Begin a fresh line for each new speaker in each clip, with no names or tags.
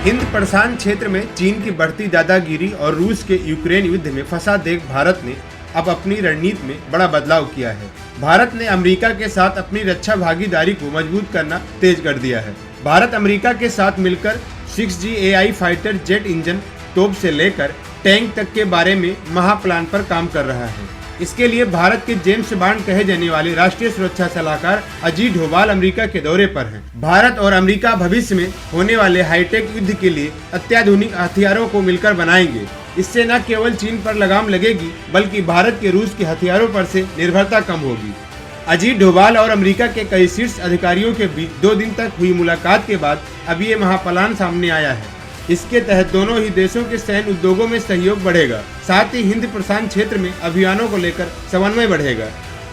हिंद प्रशांत क्षेत्र में चीन की बढ़ती दादागिरी और रूस के यूक्रेन युद्ध में फंसा देख भारत ने अब अपनी रणनीति में बड़ा बदलाव किया है। भारत ने अमेरिका के साथ अपनी रक्षा भागीदारी को मजबूत करना तेज कर दिया है। भारत अमेरिका के साथ मिलकर 6G AI fighter jet engine तोप से लेकर टैंक तक के बारे में महाप्लान पर काम कर रहा है। इसके लिए भारत के जेम्स बॉन्ड कहे जाने वाले राष्ट्रीय सुरक्षा सलाहकार अजीत डोभाल अमेरिका के दौरे पर हैं। भारत और अमेरिका भविष्य में होने वाले हाईटेक युद्ध के लिए अत्याधुनिक हथियारों को मिलकर बनाएंगे। इससे न केवल चीन पर लगाम लगेगी बल्कि भारत के रूस के हथियारों पर से निर्भरता कम होगी। अजीत डोभाल और अमेरिका के कई शीर्ष अधिकारियों के बीच 2 दिन तक हुई मुलाकात के बाद अब ये महाप्लान सामने आया है। इसके तहत दोनों ही देशों के सैन्य उद्योगों में सहयोग बढ़ेगा, साथ ही हिंद प्रशांत क्षेत्र में अभियानों को लेकर समन्वय बढ़ेगा।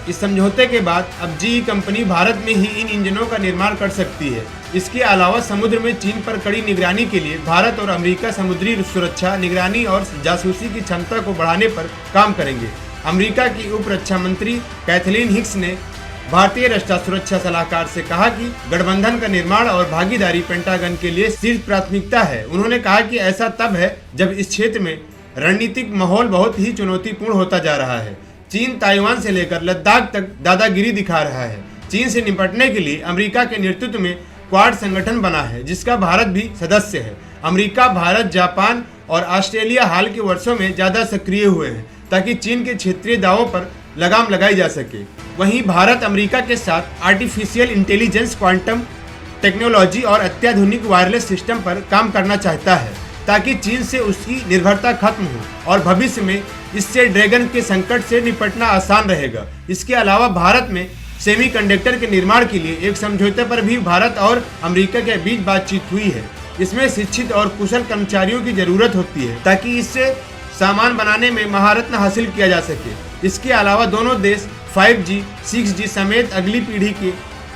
इस समझौते के बाद अब GE कंपनी भारत में ही इन इंजनों का निर्माण कर सकती है। इसके अलावा समुद्र में चीन पर कड़ी निगरानी के लिए भारत और अमेरिका समुद्री सुरक्षा, निगरानी और जासूसी की क्षमता को बढ़ाने पर काम करेंगे। अमेरिका की उप रक्षा मंत्री कैथलीन हिक्स ने भारतीय रक्षा सुरक्षा सलाहकार से कहा कि गठबंधन का निर्माण और भागीदारी पेंटागन के लिए शीर्ष प्राथमिकता है। उन्होंने कहा कि ऐसा तब है जब इस क्षेत्र में रणनीतिक माहौल बहुत ही चुनौतीपूर्ण होता जा रहा है। चीन ताइवान से लेकर लद्दाख तक दादागिरी दिखा रहा है। चीन से निपटने के लिए अमेरिका के नेतृत्व में क्वाड संगठन बना है, जिसका भारत भी सदस्य है। अमेरिका, भारत, जापान और ऑस्ट्रेलिया हाल के वर्षों में ज्यादा सक्रिय हुए हैं ताकि चीन के क्षेत्रीय दावों पर लगाम लगाई जा सके। वहीं भारत अमेरिका के साथ आर्टिफिशियल इंटेलिजेंस, क्वांटम टेक्नोलॉजी और अत्याधुनिक वायरलेस सिस्टम पर काम करना चाहता है ताकि चीन से उसकी निर्भरता खत्म हो और भविष्य में इससे ड्रैगन के संकट से निपटना आसान रहेगा। इसके अलावा भारत में सेमीकंडक्टर के निर्माण के लिए एक समझौते पर भी भारत और अमेरिका के बीच बातचीत हुई है। इसमें शिक्षित और कुशल कर्मचारियों की जरूरत होती है ताकि इससे सामान बनाने में महारत हासिल किया जा सके। इसके अलावा दोनों देश 5G, 6G समेत अगली पीढ़ी की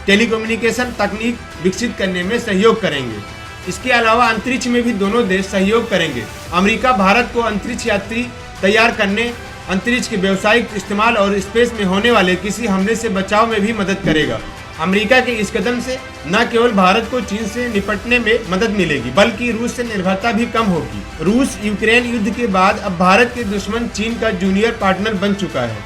टेलीकम्युनिकेशन तकनीक विकसित करने में सहयोग करेंगे। इसके अलावा अंतरिक्ष में भी दोनों देश सहयोग करेंगे। अमेरिका भारत को अंतरिक्ष यात्री तैयार करने, अंतरिक्ष के व्यावसायिक इस्तेमाल और स्पेस में होने वाले किसी हमले से बचाव में भी मदद करेगा। अमेरिका के इस कदम से न केवल भारत को चीन से निपटने में मदद मिलेगी बल्कि रूस से निर्भरता भी कम होगी। रूस यूक्रेन युद्ध के बाद अब भारत के दुश्मन चीन का जूनियर पार्टनर बन चुका है।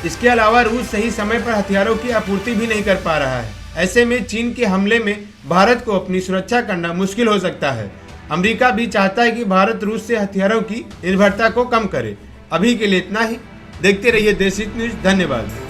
इसके अलावा रूस सही समय पर हथियारों की आपूर्ति भी नहीं कर पा रहा है। ऐसे में चीन के हमले में भारत को अपनी सुरक्षा करना मुश्किल हो सकता है। अमेरिका भी चाहता है कि भारत रूस से हथियारों की निर्भरता को कम करे। अभी के लिए इतना ही। देखते रहिए देश हित न्यूज। धन्यवाद।